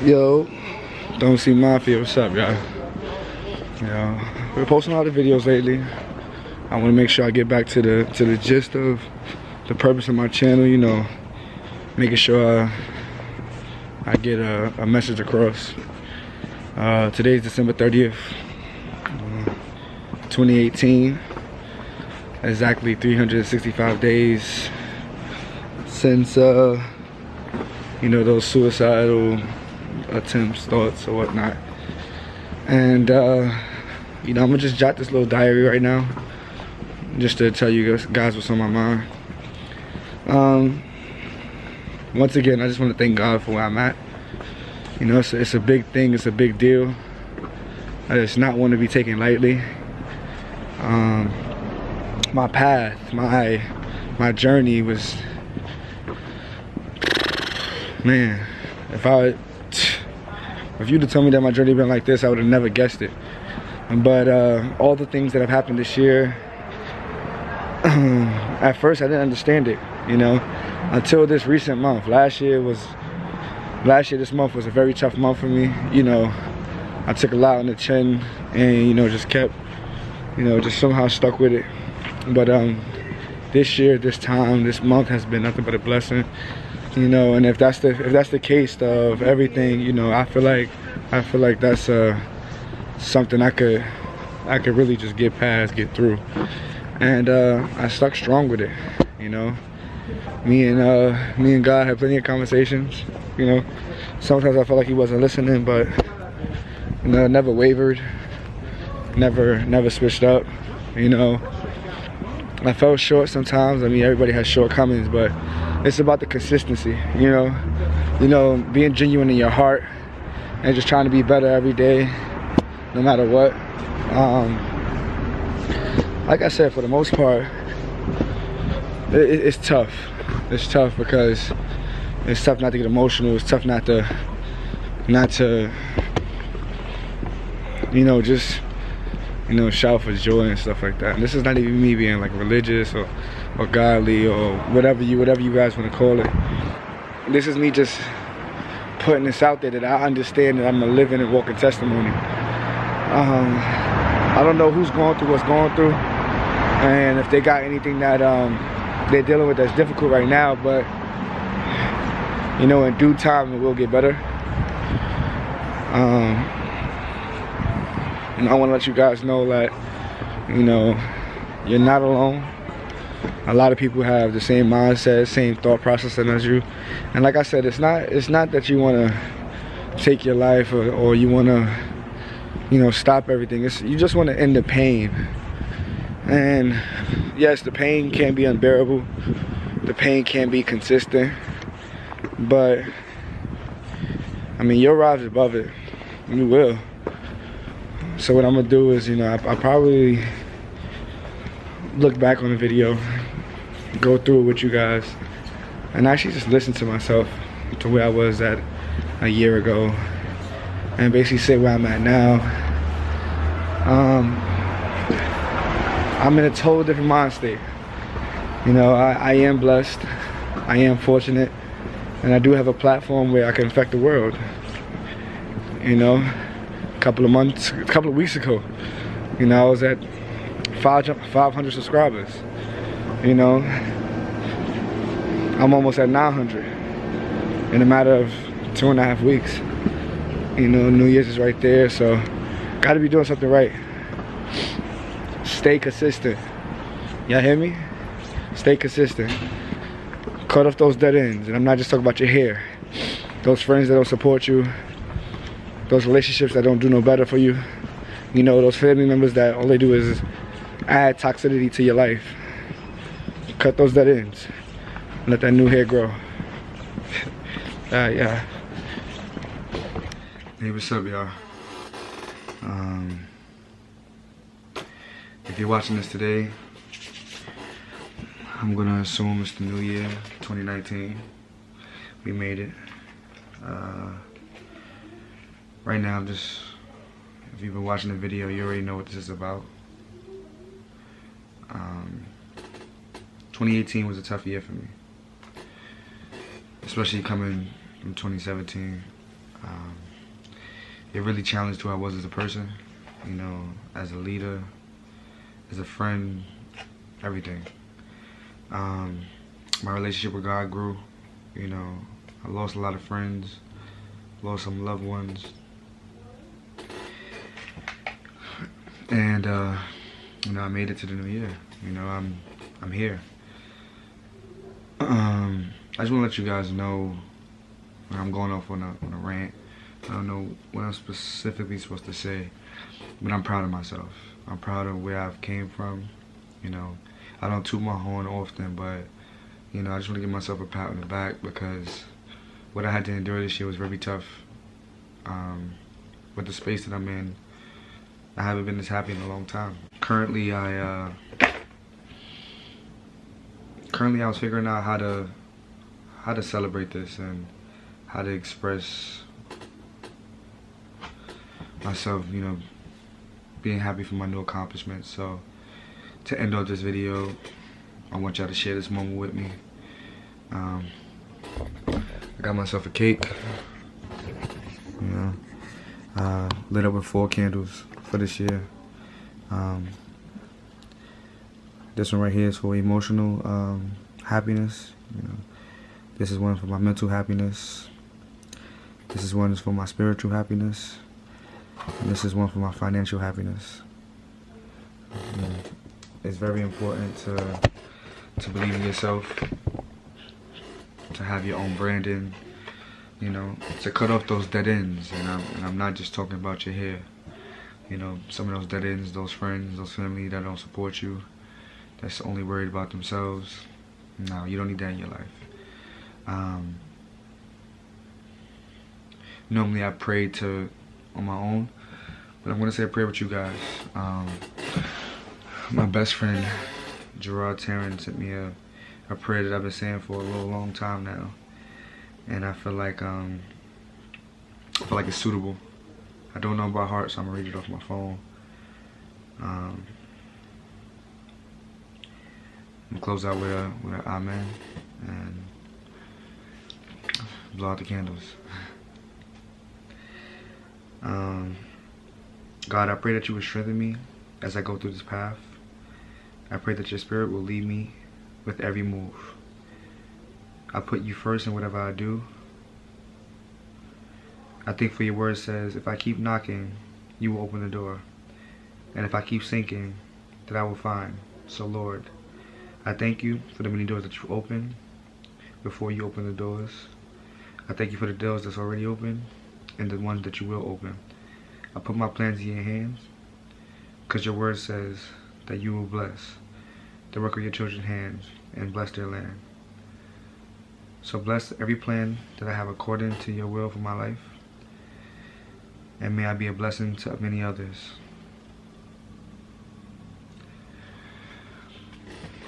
Yo, Don't See Mafia, what's up, y'all? We're posting a lot of videos lately. I want to make sure I get back to the gist of the purpose of my channel. You know, making sure I get a message across. Today's December 30th, 2018. Exactly 365 days since you know, those suicidal attempts, thoughts, or whatnot. And you know, I'm gonna just jot this little diary right now, just to tell you guys what's on my mind. Once again, I just want to thank God for where I'm at. You know, it's a big thing, it's a big deal. I just not want to be taken lightly. My path, my journey was, man, if you'd have told me that my journey been like this, I would have never guessed it. But all the things that have happened this year, at first I didn't understand it, you know, until this recent month. Last year, this month was a very tough month for me. You know, I took a lot on the chin and, you know, just kept, you know, just somehow stuck with it. But this year, this time, this month has been nothing but a blessing. You know, and if that's the case of everything, you know, I feel like that's something I could really just get past, get through, and I stuck strong with it. You know, me and God had plenty of conversations. You know, sometimes I felt like He wasn't listening, but you know, never wavered, never switched up. You know, I fell short sometimes. I mean, everybody has shortcomings, but it's about the consistency, you know, being genuine in your heart and just trying to be better every day, no matter what. Like I said, for the most part, it's tough. It's tough because it's tough not to get emotional. It's tough not to, you know, just, you know, shout for joy and stuff like that. And this is not even me being like religious or godly or whatever you guys want to call it. This is me just putting this out there that I understand that I'm a living and walking testimony. I don't know who's going through what's going through, and if they got anything that they're dealing with that's difficult right now, but you know, in due time it will get better. And I want to let you guys know that, you know, you're not alone. A lot of people have the same mindset, same thought process as you. And like I said, it's not that you want to take your life or you want to, you know, stop everything. You just want to end the pain. And yes, the pain can be unbearable. The pain can be consistent. But I mean, you'll rise above it. You will. So what I'm gonna do is, you know, I probably look back on the video, go through it with you guys, and actually just listen to myself, to where I was at a year ago, and basically say where I'm at now. I'm in a total different mind state. You know, I am blessed, I am fortunate, and I do have a platform where I can affect the world. You know, a couple of weeks ago, you know, I was at 500 subscribers. You know, I'm almost at 900 in a matter of 2.5 weeks. You know, New Year's is right there, so gotta be doing something right. Stay consistent. Y'all hear me? Stay consistent. Cut off those dead ends, and I'm not just talking about your hair. Those friends that don't support you, those relationships that don't do no better for you, you know, those family members that all they do is add toxicity to your life. Cut those dead ends. Let that new hair grow. Yeah. Hey, what's up, y'all? If you're watching this today, I'm gonna assume it's the new year, 2019. We made it. Right now, if you've been watching the video, you already know what this is about. 2018 was a tough year for me, especially coming from 2017. It really challenged who I was as a person, you know, as a leader, as a friend, everything. My relationship with God grew, you know. I lost a lot of friends, lost some loved ones. And, you know, I made it to the new year. You know, I'm here. I just want to let you guys know when I'm going off on a rant. I don't know what I'm specifically supposed to say, but I'm proud of myself. I'm proud of where I've came from. You know, I don't toot my horn often, but, you know, I just want to give myself a pat on the back because what I had to endure this year was very tough. With the space that I'm in, I haven't been this happy in a long time. Currently, I was figuring out how to celebrate this and how to express myself, you know, being happy for my new accomplishments. So to end off this video, I want y'all to share this moment with me. I got myself a cake, you know, lit up with 4 candles for this year. This one right here is for emotional happiness. You know, this is one for my mental happiness. This is one for my spiritual happiness. And this is one for my financial happiness. It's very important to believe in yourself, to have your own branding, you know, to cut off those dead ends. And I'm not just talking about your hair. You know, some of those dead ends, those friends, those family that don't support you, that's only worried about themselves. No, you don't need that in your life. Normally I pray on my own, but I'm gonna say a prayer with you guys. My best friend, Gerard Tarrant, sent me a prayer that I've been saying for a long time now, and I feel like it's suitable. I don't know by heart, so I'm gonna read it off my phone. I'm gonna close out with an amen and blow out the candles. God, I pray that you would strengthen me as I go through this path. I pray that your spirit will lead me with every move. I put you first in whatever I do. I think for your word says, if I keep knocking, you will open the door. And if I keep seeking, that I will find. So Lord, I thank you for the many doors that you open before you open the doors. I thank you for the doors that's already open and the ones that you will open. I put my plans in your hands because your word says that you will bless the work of your children's hands and bless their land. So bless every plan that I have according to your will for my life. And may I be a blessing to many others.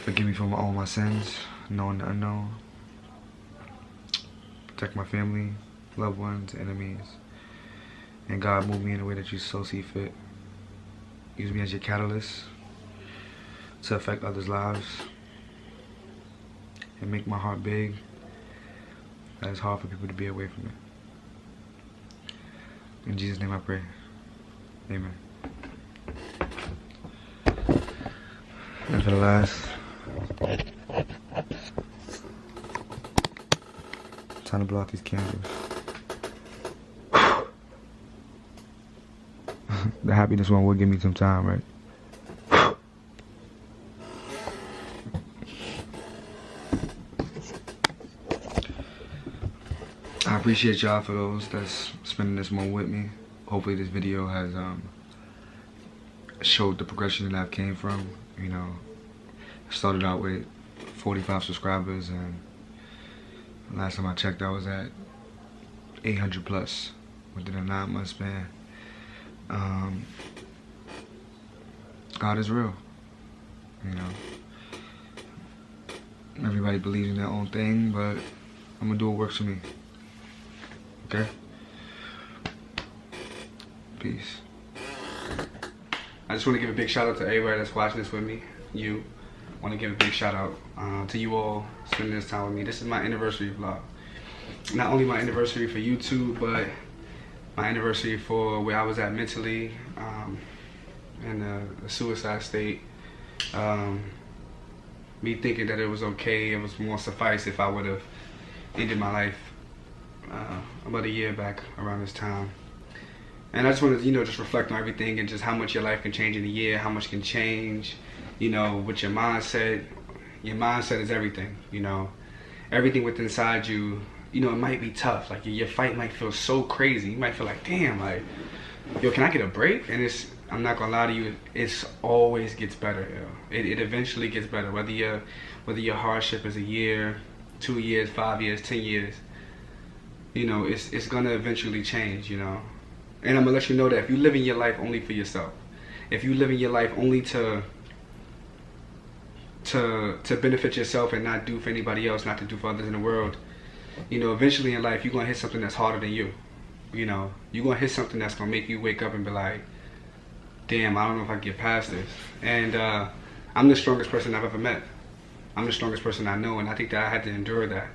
Forgive me for all my sins, known and unknown. Protect my family, loved ones, enemies. And God, move me in a way that you so see fit. Use me as your catalyst to affect others' lives. And make my heart big. That it's hard for people to be away from it. In Jesus' name I pray. Amen. And for the last, time to blow out these candles. The happiness one will give me some time, right? I appreciate y'all for those that's spending this moment with me. Hopefully this video has showed the progression that I've came from. You know, I started out with 45 subscribers, and last time I checked I was at 800 plus within a 9-month span. God is real, you know. Everybody believes in their own thing, but I'm gonna do what works for me. Okay? Peace. I just want to give a big shout out to everybody that's watching this with me. You. I want to give a big shout out to you all spending this time with me. This is my anniversary vlog. Not only my anniversary for YouTube, but my anniversary for where I was at mentally, in a suicide state. Me thinking that it was okay, it was more suffice if I would have ended my life about a year back around this time. And I just wanted to, just reflect on everything and just how much your life can change in a year, how much can change, with your mindset. Your mindset is everything, Everything within inside you, it might be tough. Like, your fight might feel so crazy. You might feel like, damn, like, yo, can I get a break? And I'm not gonna lie to you, it's always gets better, It eventually gets better. Whether your hardship is a year, 2 years, 5 years, 10 years, it's gonna eventually change, And I'm gonna let you know that if you live in your life only for yourself, if you live in your life only to benefit yourself and not do for anybody else, not to do for others in the world, eventually in life you're gonna hit something that's harder than you. You're gonna hit something that's gonna make you wake up and be like, damn, I don't know if I can get past this. And I'm the strongest person I've ever met. I'm the strongest person I know, and I think that I had to endure that.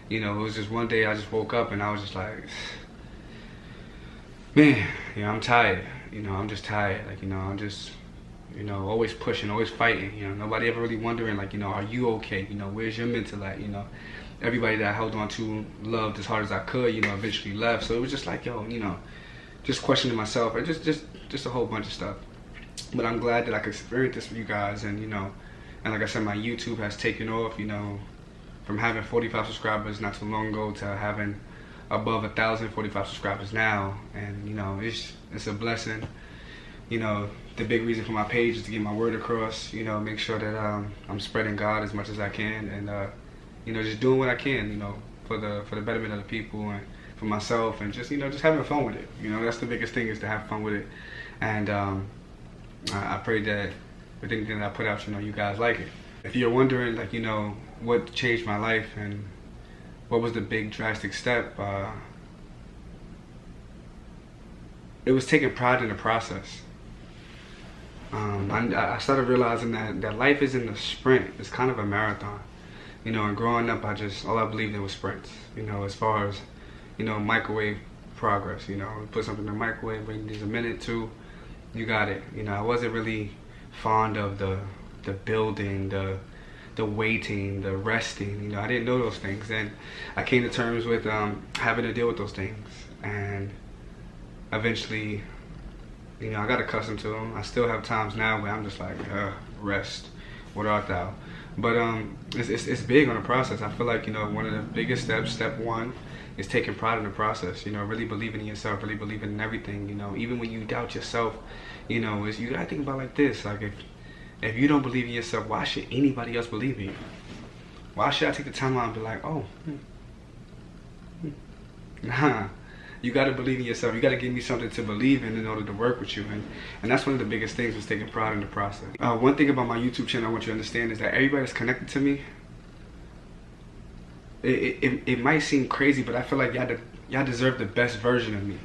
It was just one day I just woke up and I was just like, man, I'm tired. I'm just tired. Like, I'm just, always pushing, always fighting. Nobody ever really wondering, like, are you okay? Where's your mental at? Everybody that I held on to, loved as hard as I could, eventually left. So it was just like, yo, just questioning myself, and just a whole bunch of stuff. But I'm glad that I could experience this with you guys, and and like I said, my YouTube has taken off, from having 45 subscribers not too long ago to having above 1,045 subscribers now, and it's a blessing. The big reason for my page is to get my word across, make sure that I'm spreading God as much as I can, and just doing what I can, for the betterment of the people and for myself, and just just having fun with it. That's the biggest thing, is to have fun with it. And I pray that with anything that I put out, you guys like it. If you're wondering, like, what changed my life and what was the big drastic step, it was taking pride in the process. I started realizing that life isn't a sprint, it's kind of a marathon. And growing up, all I believed in was sprints, as far as, microwave progress, put something in the microwave, wait a minute, two, you got it. I wasn't really fond of the building, the waiting, the resting, I didn't know those things. And I came to terms with having to deal with those things. And eventually, I got accustomed to them. I still have times now where I'm just like, rest, what art thou? But it's big on the process. I feel like, one of the biggest steps, step one, is taking pride in the process. Really believing in yourself, really believing in everything. Even when you doubt yourself, you gotta think about it like this. Like, if you don't believe in yourself, why should anybody else believe in you? Why should I take the time out and be like, oh, nah. You gotta believe in yourself. You gotta give me something to believe in order to work with you. And that's one of the biggest things, was taking pride in the process. One thing about my YouTube channel I want you to understand is that everybody that's connected to me, it might seem crazy, but I feel like y'all deserve the best version of me.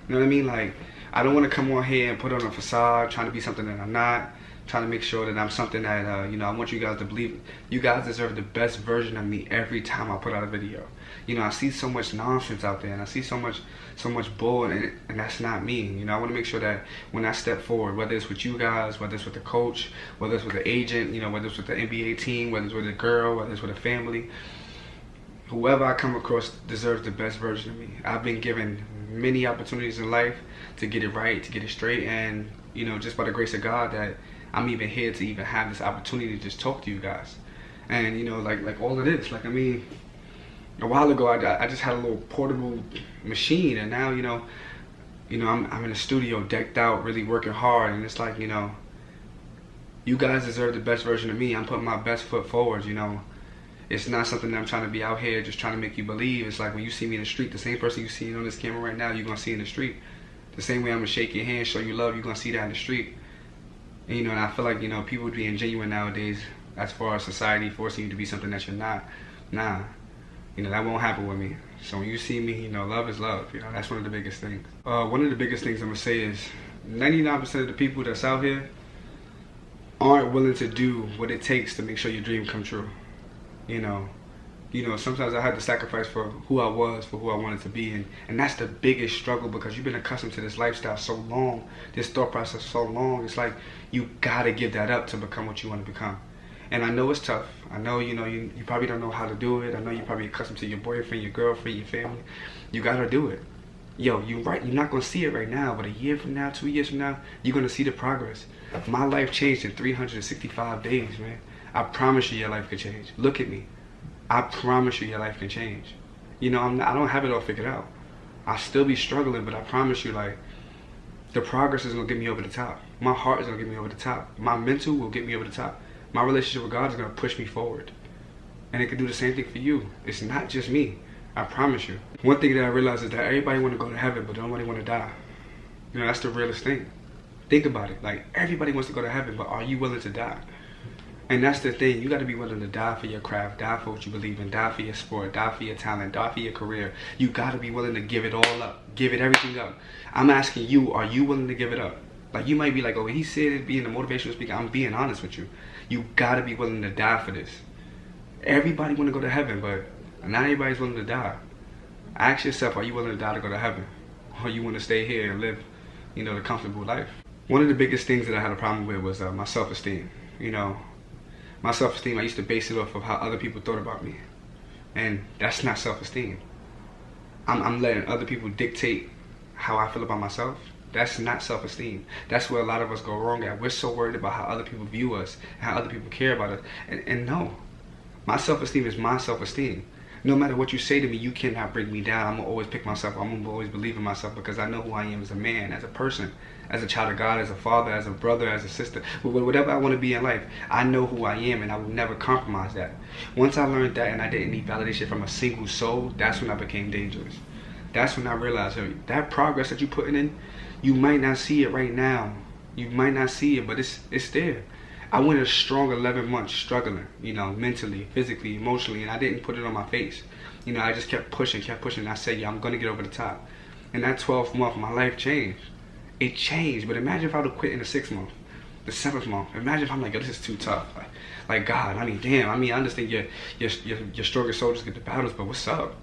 You know what I mean? Like, I don't want to come on here and put on a facade, trying to be something that I'm not, trying to make sure that I'm something that, I want you guys to believe. You guys deserve the best version of me every time I put out a video. I see so much nonsense out there, and I see so much bull, and that's not me. I want to make sure that when I step forward, whether it's with you guys, whether it's with the coach, whether it's with the agent, whether it's with the NBA team, whether it's with a girl, whether it's with a family, whoever I come across deserves the best version of me. I've been given many opportunities in life to get it right, to get it straight, and just by the grace of God that I'm even here to even have this opportunity to just talk to you guys. And like all of this, like, I mean, a while ago I just had a little portable machine, and now I'm in a studio decked out, really working hard, and it's like, you guys deserve the best version of me. I'm putting my best foot forward. It's not something that I'm trying to be out here just trying to make you believe. It's like when you see me in the street, the same person you see on this camera right now, you're gonna see in the street. The same way I'm gonna shake your hand, show you love, you're gonna see that in the street. And and I feel like people being genuine nowadays, as far as society forcing you to be something that you're not. Nah, that won't happen with me. So when you see me, love is love. That's one of the biggest things. One of the biggest things I'm gonna say is 99% of the people that's out here aren't willing to do what it takes to make sure your dream come true. You You know, sometimes I had to sacrifice for who I was, for who I wanted to be, and that's the biggest struggle, because you've been accustomed to this lifestyle so long, this thought process so long. It's like you gotta give that up to become what you want to become. And I know it's tough. I know, you know, you probably don't know how to do it. I know you're probably accustomed to your boyfriend, your girlfriend, your family. You gotta do it. Yo, you're right. You're not gonna see it right now, but a year from now, 2 years from now, you're gonna see the progress. My life changed in 365 days, man. I promise you, your life could change. Look at me. I promise you, your life can change. You know, I don't have it all figured out. I'll still be struggling, but I promise you, like, the progress is gonna get me over the top. My heart is gonna get me over the top. My mental will get me over the top. My relationship with God is gonna push me forward. And it can do the same thing for you. It's not just me. I promise you. One thing that I realized is that everybody wanna go to heaven, but nobody wanna die. You know, that's the realest thing. Think about it. Like, everybody wants to go to heaven, but are you willing to die? And that's the thing. You got to be willing to die for your craft, die for what you believe in, die for your sport, die for your talent, die for your career. You got to be willing to give it all up, give it everything up. I'm asking you, are you willing to give it up? Like, you might be like, oh, he said it being a motivational speaker. I'm being honest with you. You got to be willing to die for this. Everybody want to go to heaven, but not everybody's willing to die. Ask yourself, are you willing to die to go to heaven? Or you want to stay here and live, you know, the comfortable life? One of the biggest things that I had a problem with was my self-esteem. You know, my self-esteem, I used to base it off of how other people thought about me. And that's not self-esteem. I'm letting other people dictate how I feel about myself. That's not self-esteem. That's where a lot of us go wrong at. We're so worried about how other people view us, how other people care about us. And no, my self-esteem is my self-esteem. No matter what you say to me, you cannot bring me down. I'm gonna always pick myself up. I'm gonna always believe in myself, because I know who I am as a man, as a person, as a child of God, as a father, as a brother, as a sister. Whatever I want to be in life, I know who I am, and I will never compromise that. Once I learned that and I didn't need validation from a single soul, that's when I became dangerous. That's when I realized, hey, that progress that you're putting in, you might not see it right now. You might not see it, but it's there. I went a strong 11 months struggling, you know, mentally, physically, emotionally, and I didn't put it on my face. You know, I just kept pushing, and I said, yeah, I'm going to get over the top. And that 12th month, my life changed. It changed, but imagine if I would have quit in the 6th month, the 7th month. Imagine if I'm like, yo, this is too tough. Like God, I mean, damn, I understand your strongest soldiers get the battles, but what's up?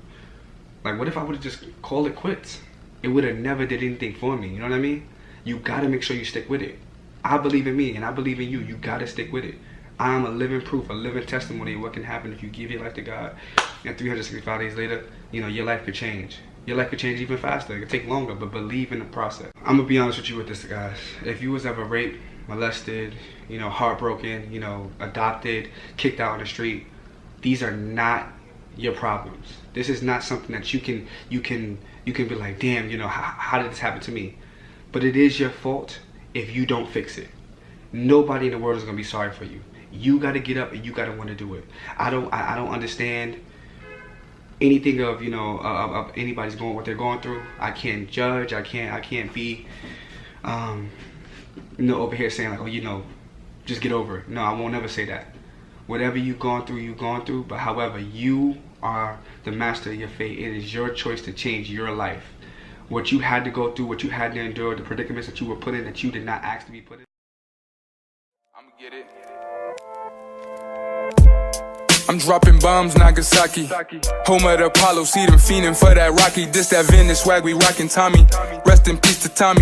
Like, what if I would have just called it quits? It would have never did anything for me, you know what I mean? You got to make sure you stick with it. I believe in me, and I believe in you. You got to stick with it. I'm a living proof, a living testimony of what can happen if you give your life to God. And 365 days later, you know, your life could change. Your life could change even faster. It could take longer, but believe in the process. I'm going to be honest with you with this, guys. If you was ever raped, molested, you know, heartbroken, you know, adopted, kicked out on the street, these are not your problems. This is not something that you can be like, damn, you know, how did this happen to me? But it is your fault if you don't fix it. Nobody in the world is going to be sorry for you. You got to get up and you got to want to do it. I don't understand anything of, you know, of anybody's going what they're going through. I can't judge. I can't be you know, over here saying like, oh, you know, just get over it. No, I won't ever say that. Whatever you've gone through, but however, you are the master of your fate. It is your choice to change your life. What you had to go through, what you had to endure, the predicaments that you were put in that you did not ask to be put in. I'ma get it. I'm dropping bombs, Nagasaki. Home of the Apollo, see them fiending for that Rocky. This, that Venice swag, we rockin' Tommy. Rest in peace to Tommy.